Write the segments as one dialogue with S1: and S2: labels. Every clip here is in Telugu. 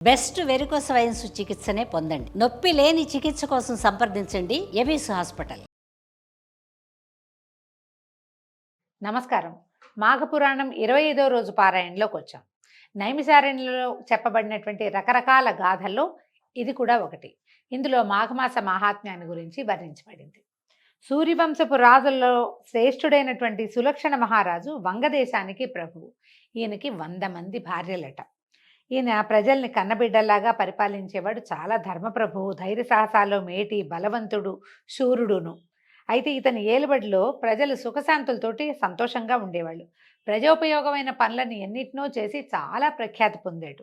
S1: బెస్ట్ వెరికోస్ వెయిన్స్ చికిత్సనే పొందండి. నొప్పి లేని చికిత్స కోసం సంప్రదించండి ఎవిస్ హాస్పిటల్.
S2: నమస్కారం. మాఘపురాణం 25వ రోజు పారాయణలోకి వచ్చాం. నైమిసారణ్యంలో చెప్పబడినటువంటి రకరకాల గాథల్లో ఇది కూడా ఒకటి. ఇందులో మాఘమాస మాహాత్మ్యాన్ని గురించి వర్ణించబడింది. సూర్యవంశపు రాజుల్లో శ్రేష్ఠుడైనటువంటి సులక్షణ మహారాజు వంగదేశానికి ప్రభువు. ఈయనకి 100 మంది భార్యలట. ఈయన ప్రజల్ని కన్నబిడ్డల్లాగా పరిపాలించేవాడు. చాలా ధర్మప్రభువు, ధైర్య సాహసాల్లో మేటి, బలవంతుడు, శూరుడును. అయితే ఇతని ఏలుబడిలో ప్రజలు సుఖశాంతులతోటి సంతోషంగా ఉండేవాళ్ళు. ప్రజోపయోగమైన పనులను ఎన్నిటినో చేసి చాలా ప్రఖ్యాతి పొందాడు.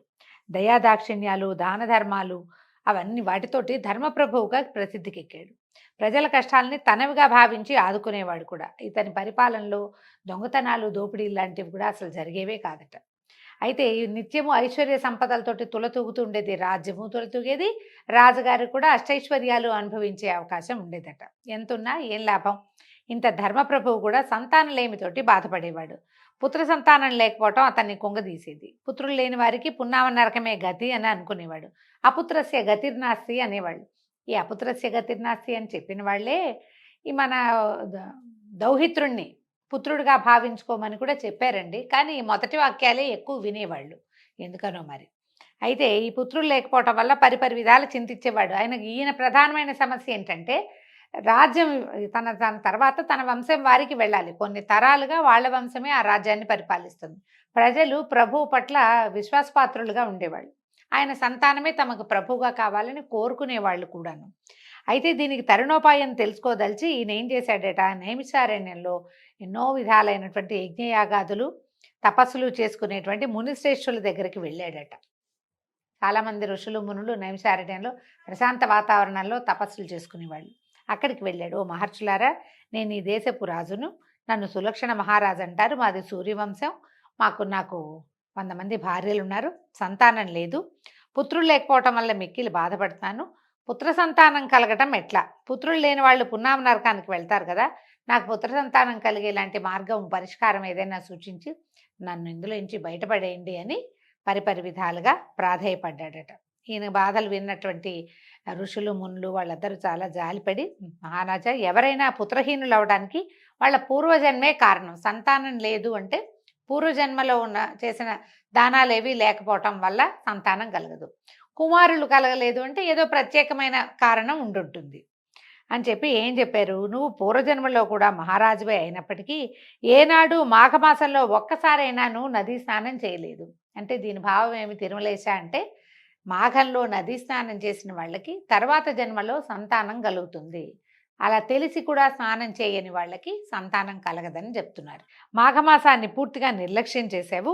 S2: దయాదాక్షిణ్యాలు, దాన ధర్మాలు అవన్నీ వాటితోటి ధర్మప్రభువుగా ప్రసిద్ధికెక్కాడు. ప్రజల కష్టాలని తనవిగా భావించి ఆదుకునేవాడు కూడా. ఇతని పరిపాలనలో దొంగతనాలు, దోపిడీలు లాంటివి కూడా అసలు జరిగేవే కాదట. అయితే ఈ నిత్యము ఐశ్వర్య సంపదలతోటి తులతూగుతుండేది రాజ్యము, తులతూగేది రాజుగారు కూడా అష్టైశ్వర్యాలు అనుభవించే అవకాశం ఉండేదట. ఎంతున్నా ఏం లాభం. ఇంత ధర్మప్రభువు కూడా సంతానలేమితోటి బాధపడేవాడు. పుత్ర సంతానం లేకపోవటం అతన్ని కొంగదీసేది. పుత్రులు లేని వారికి పున్నామ నరకమే గతి అని అనుకునేవాడు. అపుత్రస్య గతిర్నాస్తి అనేవాళ్ళు. ఈ అపుత్రస్య గతిర్నాస్తి అని చెప్పిన వాళ్ళే ఈ మన దౌహిత్రుణ్ణి పుత్రుడిగా భావించుకోమని కూడా చెప్పారండి. కానీ మొదటి వాక్యాలే ఎక్కువ వినేవాళ్ళు, ఎందుకనో మరి. అయితే ఈ పుత్రులు లేకపోవటం వల్ల పరిపరి విధాలు చింతించేవాడు. ఈయన ప్రధానమైన సమస్య ఏంటంటే రాజ్యం తన తర్వాత తన వంశం వారికి వెళ్ళాలి. కొన్ని తరాలుగా వాళ్ళ వంశమే ఆ రాజ్యాన్ని పరిపాలిస్తుంది. ప్రజలు ప్రభువు పట్ల విశ్వాసపాత్రులుగా ఉండేవాళ్ళు. ఆయన సంతానమే తమకు ప్రభువుగా కావాలని కోరుకునేవాళ్ళు కూడాను. అయితే దీనికి తరుణోపాయం తెలుసుకోదలిచి ఈయన ఏం చేశాడట, నైమిషారణ్యంలో ఎన్నో విధాలైనటువంటి యజ్ఞయాగాదులు, తపస్సులు చేసుకునేటువంటి మునిశ్రేష్ఠుల దగ్గరికి వెళ్ళాడట. చాలామంది ఋషులు, మునులు నైమిషారణ్యంలో ప్రశాంత వాతావరణంలో తపస్సులు చేసుకునేవాళ్ళు. అక్కడికి వెళ్ళాడు. ఓ మహర్షులారా, నేను ఈ దేశపు రాజును, నన్ను సులక్షణ మహారాజు అంటారు. మాది సూర్యవంశం. నాకు 100 మంది భార్యలు ఉన్నారు. సంతానం లేదు. పుత్రులు లేకపోవటం వల్ల మిక్కిలి బాధపడుతున్నాను. పుత్ర సంతానం కలగటం ఎట్లా? పుత్రులు లేని వాళ్ళు పున్నామ నరకానికి వెళ్తారు కదా. నాకు పుత్ర సంతానం కలిగేలాంటి మార్గం, పరిష్కారం ఏదైనా సూచించి నన్ను ఇందులో నుంచి బయటపడేయండి అని పరిపరి విధాలుగా ప్రాధేయపడ్డాడట. ఈయన బాధలు విన్నటువంటి ఋషులు, మునులు వాళ్ళందరూ చాలా జాలిపడి, మహారాజా, ఎవరైనా పుత్రహీనులు అవడానికి వాళ్ళ పూర్వజన్మే కారణం. సంతానం లేదు అంటే పూర్వజన్మలో చేసిన దానాలేవి లేకపోవటం వల్ల సంతానం కలగదు. కుమారులు కలగలేదు అంటే ఏదో ప్రత్యేకమైన కారణం ఉండుంటుంది అని చెప్పి ఏం చెప్పారు, నువ్వు పూర్వజన్మలో కూడా మహారాజువే అయినప్పటికీ ఏనాడు మాఘమాసంలో ఒక్కసారైనా నువ్వు నదీ స్నానం చేయలేదు. అంటే దీని భావం ఏమి తిరుమలేశ అంటే, మాఘంలో నదీ స్నానం చేసిన వాళ్ళకి తర్వాత జన్మలో సంతానం కలుగుతుంది. అలా తెలిసి కూడా స్నానం చేయని వాళ్ళకి సంతానం కలగదని చెప్తున్నారు. మాఘమాసాన్ని పూర్తిగా నిర్లక్ష్యం చేసావు.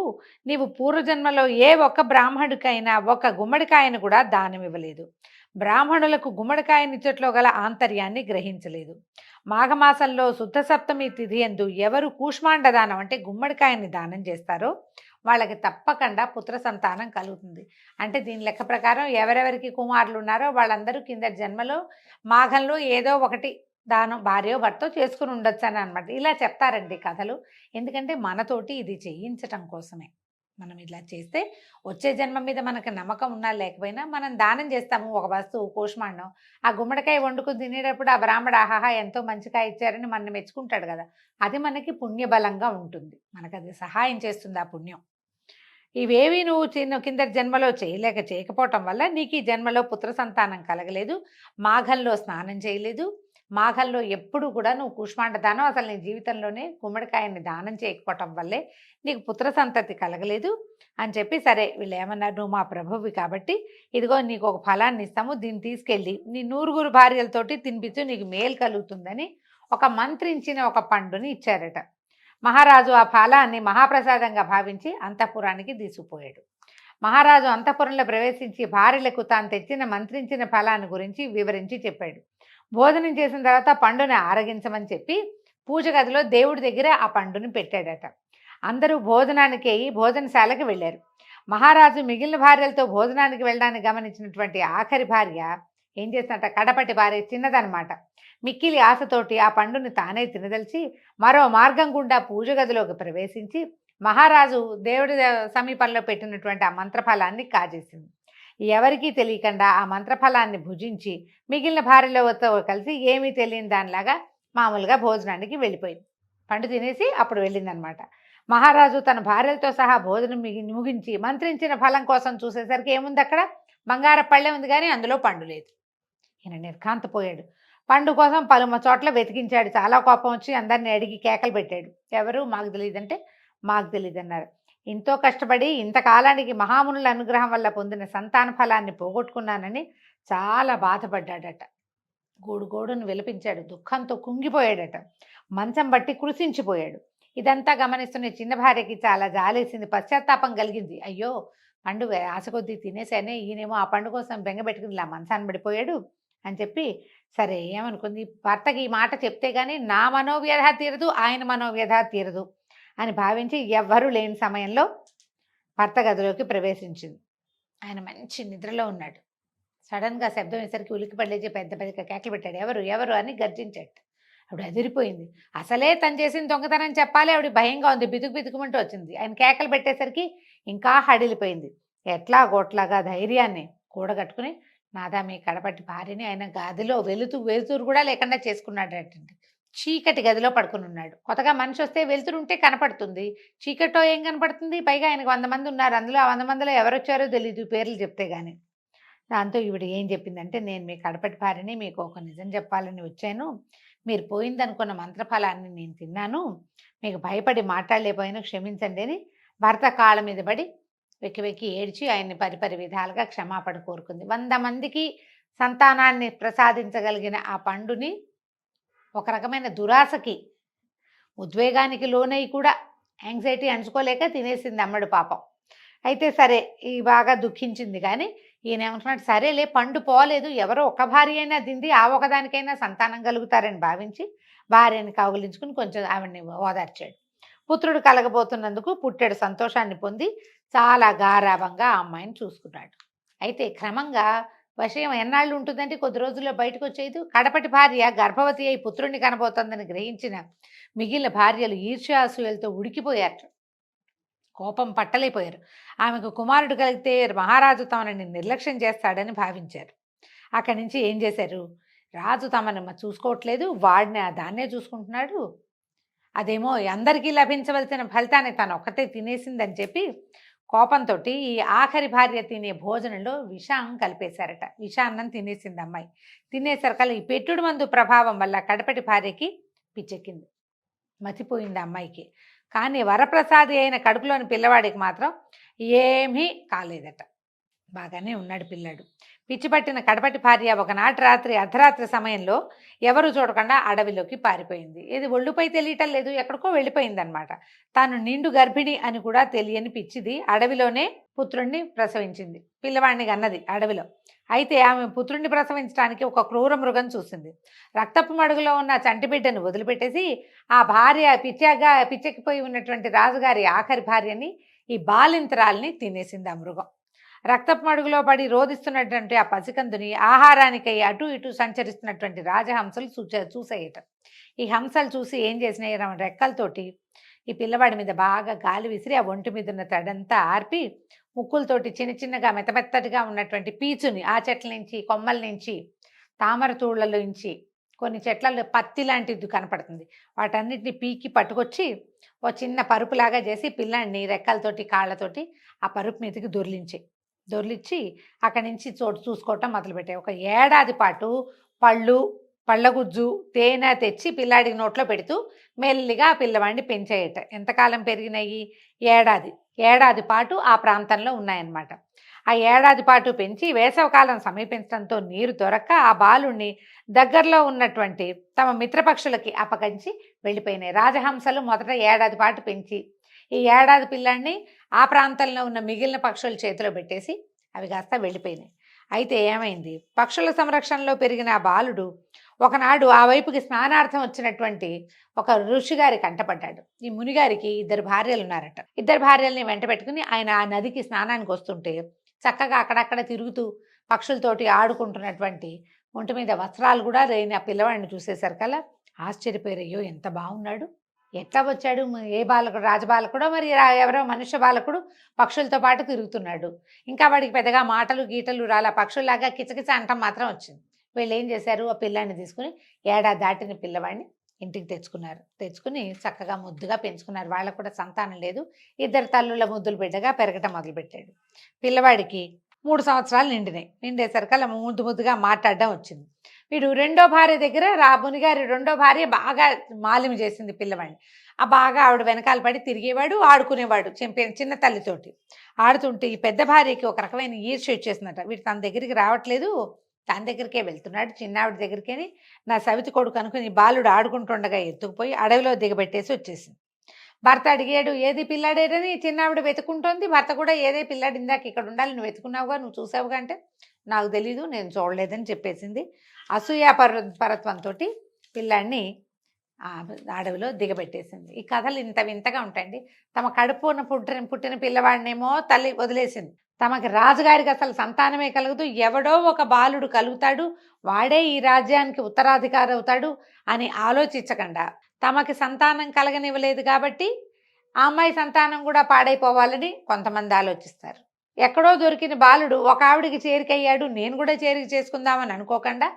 S2: నీవు పూర్వజన్మలో ఏ ఒక్క బ్రాహ్మణుడికైనా ఒక గుమ్మడికాయను కూడా దానం ఇవ్వలేదు. బ్రాహ్మణులకు గుమ్మడికాయనిచ్చట్లో గల ఆంతర్యాన్ని గ్రహించలేదు. మాఘమాసంలో శుద్ధ సప్తమి తిథి యందు ఎవరు కూష్మాండ దానం అంటే గుమ్మడికాయని దానం చేస్తారో వాళ్ళకి తప్పకుండా పుత్ర సంతానం కలుగుతుంది. అంటే దీని లెక్క ప్రకారం ఎవరెవరికి కుమారులు ఉన్నారో వాళ్ళందరూ కింద జన్మలో మాఘంలో ఏదో ఒకటి దానం భార్యో భర్తో చేసుకుని ఉండొచ్చు అని అనమాట. ఇలా చెప్తారండి కథలు. ఎందుకంటే మనతోటి ఇది చేయించటం కోసమే. మనం ఇలా చేస్తే వచ్చే జన్మ మీద మనకు నమ్మకం ఉన్నా లేకపోయినా మనం దానం చేస్తాము ఒక వస్తువు, కూష్మాండం. ఆ గుమ్మడికాయ వండుకుని తినేటప్పుడు ఆ బ్రాహ్మడు ఆహాహా ఎంతో మంచిగా ఇచ్చారని మనం మెచ్చుకుంటాడు కదా. అది మనకి పుణ్యబలంగా ఉంటుంది. మనకు అది సహాయం చేస్తుంది ఆ పుణ్యం. ఇవేవి నువ్వు కిందటి జన్మలో చేయకపోవటం వల్ల నీకు ఈ జన్మలో పుత్ర సంతానం కలగలేదు. మాఘంలో స్నానం చేయలేదు. మాఘంలో ఎప్పుడు కూడా నువ్వు కూష్మాండ దానం, అసలు నీ జీవితంలోనే గుమ్మడికాయని దానం చేయకపోవటం వల్లే నీకు పుత్ర సంతతి కలగలేదు అని చెప్పి, సరే వీళ్ళు ఏమన్నారు, నువ్వు మా ప్రభువి కాబట్టి ఇదిగో నీకు ఒక ఫలాన్ని ఇస్తాము, దీన్ని తీసుకెళ్ళి నీ 100 భార్యలతోటి తినిపించు, నీకు మేలు కలుగుతుందని ఒక మంత్రించిన ఒక పండుని ఇచ్చారట. మహారాజు ఆ ఫలాన్ని మహాప్రసాదంగా భావించి అంతఃపురానికి తీసుకుపోయాడు. మహారాజు అంతఃపురంలో ప్రవేశించి భార్యలకు తాను తెచ్చిన మంత్రించిన ఫలాన్ని గురించి వివరించి చెప్పాడు. భోజనం చేసిన తర్వాత పండుని ఆరగించమని చెప్పి పూజ గదిలో దేవుడి దగ్గర ఆ పండుని పెట్టాడట. అందరూ భోజనశాలకి వెళ్ళారు. మహారాజు మిగిలిన భార్యలతో భోజనానికి వెళ్ళడానికి గమనించినటువంటి ఆఖరి భార్య ఏం చేసినట్ట, కడపటి భార్య, చిన్నదనమాట, మిక్కిలి ఆశతోటి ఆ పండుని తానే తినదలిచి మరో మార్గం గుండా పూజ గదిలోకి ప్రవేశించి మహారాజు దేవుడి సమీపంలో పెట్టినటువంటి ఆ మంత్రఫలాన్ని కాజేసింది. ఎవరికీ తెలియకుండా ఆ మంత్రఫలాన్ని భుజించి మిగిలిన భార్యలతో కలిసి ఏమీ తెలియని దానిలాగా మామూలుగా భోజనానికి వెళ్ళిపోయింది. పండు తినేసి అప్పుడు వెళ్ళిందనమాట. మహారాజు తన భార్యలతో సహా భోజనం ముగించి మంత్రించిన ఫలం కోసం చూసేసరికి ఏముంది అక్కడ? బంగార పళ్ళె ఉంది, కానీ అందులో పండు లేదు. ఈయన నిర్ఘాంతపోయాడు. పండు కోసం పలు చోట్ల వెతికించాడు. చాలా కోపం వచ్చి అందరిని అడిగి కేకలు పెట్టాడు. ఎవరు? మాకు తెలియదంటే మాకు తెలియదు అన్నారు. ఎంతో కష్టపడి ఇంతకాలానికి మహామునుల అనుగ్రహం వల్ల పొందిన సంతాన ఫలాన్ని పోగొట్టుకున్నానని చాలా బాధపడ్డాడట. గోడును విలపించాడు. దుఃఖంతో కుంగిపోయాడట. మంచం బట్టి కృషించిపోయాడు. ఇదంతా గమనిస్తున్న చిన్న భార్యకి చాలా జాలేసింది, పశ్చాత్తాపం కలిగింది. అయ్యో, పండు ఆశ కొద్దీ తినేసానే, ఈయనేమో ఆ పండు కోసం బెంగపెట్టుకుని ఇలా మంచాన్ని పడిపోయాడు అని చెప్పి సరే ఏమనుకుంది, భర్తకి ఈ మాట చెప్తే కానీ నా మనోవ్యధ తీరదు, ఆయన మనోవ్యధ తీరదు అని భావించి ఎవ్వరూ లేని సమయంలో భర్త గదిలోకి ప్రవేశించింది. ఆయన మంచి నిద్రలో ఉన్నాడు. సడన్గా శబ్దం వేసరికి ఉలిక్కిపడలేచి పెద్ద పెద్ద కేకలు పెట్టాడు. ఎవరు ఎవరు అని గర్జించాడు. ఆవిడ అదిరిపోయింది. అసలే తను చేసిన దొంగతనం చెప్పాలి, ఆవిడ భయంగా ఉంది, బితుకుమంటూ వచ్చింది. ఆయన కేకలు పెట్టేసరికి ఇంకా హడిలిపోయింది. ఎట్లా గోట్లాగా ధైర్యాన్ని కూడగట్టుకుని, నాదా మీ కడపట్టి భార్యని ఆయన గదిలో వెలుతురు కూడా లేకుండా చేసుకున్నాడటండి. చీకటి గదిలో పడుకుని ఉన్నాడు. కొత్తగా మనిషి వస్తే వెలుతురు ఉంటే కనపడుతుంది, చీకటో ఏం కనపడుతుంది? పైగా ఆయనకు 100 మంది ఉన్నారు, అందులో ఆ 100 మందిలో ఎవరొచ్చారో తెలియదు పేర్లు చెప్తే కానీ. దాంతో ఈవిడ ఏం చెప్పిందంటే, నేను మీ కడపటి భార్యని, మీకు ఒక నిజం చెప్పాలని వచ్చాను. మీరు పోయిందనుకున్న మంత్రఫలాన్ని నేను తిన్నాను, మీకు భయపడి మాట్లాడలేకపోయినా క్షమించండి అని భర్త కాళ్ళ మీద పడి వెక్కి ఏడ్చి ఆయన్ని పరిపరి విధాలుగా క్షమాపణ కోరుకుంది. 100 మందికి సంతానాన్ని ప్రసాదించగలిగిన ఆ పండుని ఒక రకమైన దురాశకి, ఉద్వేగానికి లోనై కూడా యాంగ్జైటీ అంచుకోలేక తినేసింది అమ్మడు పాపం. అయితే సరే, ఈ బాగా దుఃఖించింది. కానీ ఈయన ఏమంటున్నాడు, సరేలే పండు పోలేదు, ఎవరో ఒక భార్య అయినా తింది, ఆ ఒకదానికైనా సంతానం కలుగుతారని భావించి భార్యని కౌగిలించుకుని కొంచెం ఆవిడ్ని ఓదార్చాడు. పుత్రుడు కలగబోతున్నందుకు పుట్టెడు సంతోషాన్ని పొంది చాలా గారాభంగా ఆ అమ్మాయిని చూసుకున్నాడు. అయితే క్రమంగా విషయం ఎన్నాళ్ళు ఉంటుందంటే కొద్ది రోజుల్లో బయటకు వచ్చేది. కడపటి భార్య గర్భవతి అయి పుత్రుడిని కనబోతోందని గ్రహించిన మిగిలిన భార్యలు ఈర్ష్యాసూయలతో ఉడికిపోయారు. కోపం పట్టలేకపోయారు. ఆమెకు కుమారుడు కలిగితే మహారాజు తమని నిర్లక్ష్యం చేస్తాడని భావించారు. అక్కడి నుంచి ఏం చేశారు, రాజు తమను చూసుకోవట్లేదు, దాన్నే చూసుకుంటున్నాడు, అదేమో అందరికీ లభించవలసిన ఫలితాన్ని తను ఒక్కతే తినేసిందని చెప్పి కోపంతో ఈ ఆఖరి భార్య తినే భోజనంలో విషం కలిపేశారట. విషాన్నం తినేసింది అమ్మాయి. తినేసరికల్లా ఈ పెట్టుడు మందు ప్రభావం వల్ల కడపటి భార్యకి పిచ్చెక్కింది, మతిపోయింది అమ్మాయికి. కానీ వరప్రసాది అయిన కడుపులోని పిల్లవాడికి మాత్రం ఏమీ కాలేదట, బాగానే ఉన్నాడు పిల్లాడు. పిచ్చి పట్టిన కడపటి భార్య ఒకనాటి రాత్రి అర్ధరాత్రి సమయంలో ఎవరు చూడకుండా అడవిలోకి పారిపోయింది. ఇది ఒళ్ళుపై తెలియటం లేదు, ఎక్కడికో వెళ్ళిపోయిందనమాట. తాను నిండు గర్భిణి అని కూడా తెలియని పిచ్చిది అడవిలోనే పుత్రుణ్ణి ప్రసవించింది. పిల్లవాడిని కన్నది అడవిలో. అయితే ఆమె పుత్రుణ్ణి ప్రసవించడానికి ఒక క్రూర మృగం చూసింది. రక్తపు మడుగులో ఉన్న చంటి బిడ్డను వదిలిపెట్టేసి ఆ భార్య పిచ్చెక్కిపోయి ఉన్నటువంటి రాజుగారి ఆఖరి భార్యని, ఈ బాలింతరాల్ని తినేసింది ఆ మృగం. రక్తపు మడుగులో పడి రోధిస్తున్నటువంటి ఆ పసికందుని ఆహారానికై అటు ఇటు సంచరిస్తున్నటువంటి రాజహంసలు చూసేయట. ఈ హంసలు చూసి ఏం చేసినాయి, రెక్కలతోటి ఈ పిల్లవాడి మీద బాగా గాలి విసిరి ఆ ఒంటి మీద ఉన్న తడంతా ఆర్పి ముక్కులతోటి చిన్నగా మెత్తమెత్తటిగా ఉన్నటువంటి పీచుని ఆ చెట్ల నుంచి, కొమ్మల నుంచి, తామర తూళ్ళలో నుంచి, కొన్ని చెట్లలో పత్తి లాంటిది కనపడుతుంది, వాటన్నిటిని పీకి పట్టుకొచ్చి ఓ చిన్న పరుపులాగా చేసి పిల్లాడిని రెక్కలతోటి కాళ్ళతోటి ఆ పరుపు మీదకి దొర్లిచ్చి అక్కడి నుంచి చోటు చూసుకోవటం మొదలుపెట్టాయి. ఒక ఏడాది పాటు పళ్ళగుజ్జు తేనె తెచ్చి పిల్లాడికి నోట్లో పెడుతూ మెల్లిగా ఆ పిల్లవాడిని పెంచేయట. ఎంతకాలం పెరిగినాయి? ఏడాది పాటు ఆ ప్రాంతంలో ఉన్నాయన్నమాట. ఆ ఏడాది పాటు పెంచి వేసవకాలం సమీపించడంతో నీరు దొరక్క ఆ బాలుణ్ణి దగ్గరలో ఉన్నటువంటి తమ మిత్రపక్షులకి అప్పగించి వెళ్ళిపోయినాయి. రాజహంసలు మొదట ఏడాది పాటు పెంచి ఈ ఏడాది పిల్లాడిని ఆ ప్రాంతంలో ఉన్న మిగిలిన పక్షుల చేతిలో పెట్టేసి అవి కాస్త వెళ్ళిపోయినాయి. అయితే ఏమైంది, పక్షుల సంరక్షణలో పెరిగిన ఆ బాలుడు ఒకనాడు ఆ వైపుకి స్నానార్థం వచ్చినటువంటి ఒక ఋషిగారి కంటపడ్డాడు. ఈ మునిగారికి 2 భార్యలు ఉన్నారట. 2 భార్యల్ని వెంట పెట్టుకుని ఆయన ఆ నదికి స్నానానికి వస్తుంటే చక్కగా అక్కడక్కడ తిరుగుతూ పక్షులతోటి ఆడుకుంటున్నటువంటి ఒంటి మీద వస్త్రాలు కూడా లేని ఆ పిల్లవాడిని చూసేసరికల్లా ఆశ్చర్యపోయారు. అయ్యో ఎంత బాగున్నాడు, ఎట్లా వచ్చాడు ఏ బాలకుడు రాజబాలకుడో మరి ఎవరో మనుష్య బాలకుడు పక్షులతో పాటు తిరుగుతున్నాడు. ఇంకా వాడికి పెద్దగా మాటలు గీటలు రాలా, పక్షుల్లాగా కిచకిచ అంటం మాత్రం వచ్చింది. వీళ్ళు ఏం చేశారు, ఆ పిల్లాన్ని తీసుకుని ఏడాది దాటిన పిల్లవాడిని ఇంటికి తెచ్చుకున్నారు. తెచ్చుకుని చక్కగా ముద్దుగా పెంచుకున్నారు. వాళ్ళకు కూడా సంతానం లేదు. ఇద్దరు తల్లుల ముద్దులు బిడ్డగా పెరగటం మొదలుపెట్టాడు. పిల్లవాడికి 3 సంవత్సరాలు నిండేసరికి అలా ముద్దుగా మాట్లాడడం వచ్చింది. వీడు రెండో భార్య దగ్గర మునిగారి రెండో భార్య బాగా మాలిమి చేసింది పిల్లవాడిని. ఆ బాగా ఆవిడ వెనకాల పడి తిరిగేవాడు, ఆడుకునేవాడు చిన్న తల్లితోటి. ఆడుతుంటే ఈ పెద్ద భార్యకి ఒక రకమైన ఈర్ష్య వచ్చేసిందట. వీడు తన దగ్గరికి రావట్లేదు, తన దగ్గరికే వెళ్తున్నాడు, చిన్నావిడ దగ్గరికేని నా సవితి కొడుకు అనుకుని బాలుడు ఆడుకుంటుండగా ఎత్తుకుపోయి అడవిలో దిగబెట్టేసి వచ్చేసింది. భర్త అడిగాడు, ఏది పిల్లాడేరని చిన్నావిడ వెతుకుంటోంది. భర్త కూడా ఏదే పిల్లాడు, ఇందాక ఇక్కడ ఉండాలి, నువ్వు వెతుకున్నావుగా, నువ్వు చూసావుగా అంటే నాకు తెలీదు, నేను చూడలేదని చెప్పేసింది. పరత్వంతో పిల్లాడిని అడవిలో దిగబెట్టేసింది. ఈ కథలు ఇంత వింతగా ఉంటాయండి. తమ కడుపున పుట్టిన పిల్లవాడినేమో తల్లి వదిలేసింది. తమకి రాజుగారికి అసలు సంతానమే కలగదు, ఎవడో ఒక బాలుడు కలుగుతాడు, వాడే ఈ రాజ్యానికి ఉత్తరాధికారి అవుతాడు అని ఆలోచించకుండా తమకి సంతానం కలగనివ్వలేదు కాబట్టి ఆ అమ్మాయి సంతానం కూడా పాడైపోవాలని కొంతమంది ఆలోచిస్తారు. ఎక్కడో దొరికిన బాలుడు ఒక ఆవిడికి చేరికయ్యాడు, నేను కూడా చేరిక చేసుకుందామని అనుకోకుండా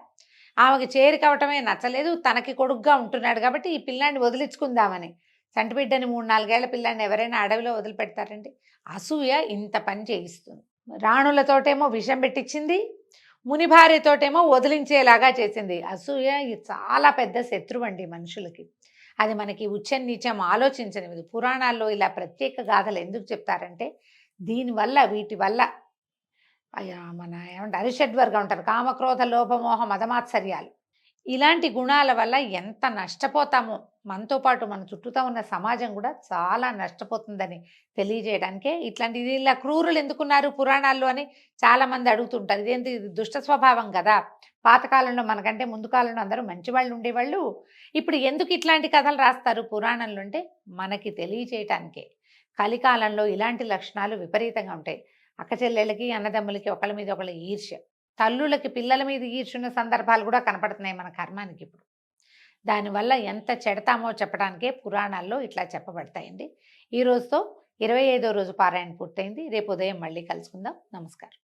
S2: ఆమెకి చేరికవటమే నచ్చలేదు, తనకి కొడుకుగా ఉంటున్నాడు కాబట్టి ఈ పిల్లాన్ని వదిలించుకుందామని చంటిబిడ్డని 3-4 ఏళ్ల పిల్లాన్ని ఎవరైనా అడవిలో వదిలిపెడతారండి. అసూయ ఇంత పని చేయిస్తుంది. రాణులతోటేమో విషం పెట్టించింది, ముని భార్యతోటేమో వదిలించేలాగా చేసింది. అసూయ చాలా పెద్ద శత్రువు అండి మనుషులకి. అది మనకి ఉచ్చం నీచం ఆలోచించనిది. పురాణాల్లో ఇలా ప్రత్యేక గాథలు ఎందుకు చెప్తారంటే దీనివల్ల వీటి వల్ల మన ఏమంటే అరిషడ్వర్గం ఉంటారు, కామక్రోధ లోభమోహ మదమాత్సర్యాలు, ఇలాంటి గుణాల వల్ల ఎంత నష్టపోతామో, మనతో పాటు మన చుట్టూతో ఉన్న సమాజం కూడా చాలా నష్టపోతుందని తెలియజేయడానికే ఇట్లాంటి ఇలా క్రూరులు ఎందుకున్నారు పురాణాల్లో అని చాలామంది అడుగుతుంటారు. ఇదేంటి, ఇది దుష్ట స్వభావం కదా, పాతకాలంలో మనకంటే ముందు కాలంలో అందరూ మంచి వాళ్ళు ఉండేవాళ్ళు, ఇప్పుడు ఎందుకు ఇట్లాంటి కథలు రాస్తారు పురాణంలో అంటే మనకి తెలియచేయటానికే. కలికాలంలో ఇలాంటి లక్షణాలు విపరీతంగా ఉంటాయి. అక్క చెల్లెళ్ళకి అన్నదమ్ములకి ఒకళ్ళ మీద ఒకళ్ళ ఈర్ష్య, తల్లులకి పిల్లల మీద ఈర్చున్న సందర్భాలు కూడా కనపడుతున్నాయి మన కర్మానికి ఇప్పుడు. దానివల్ల ఎంత చెడతామో చెప్పడానికే పురాణాల్లో ఇట్లా చెప్పబడతాయండి. ఈ రోజుతో 25వ రోజు పారాయణ పూర్తయింది. రేపు ఉదయం మళ్ళీ కలుసుకుందాం. నమస్కారం.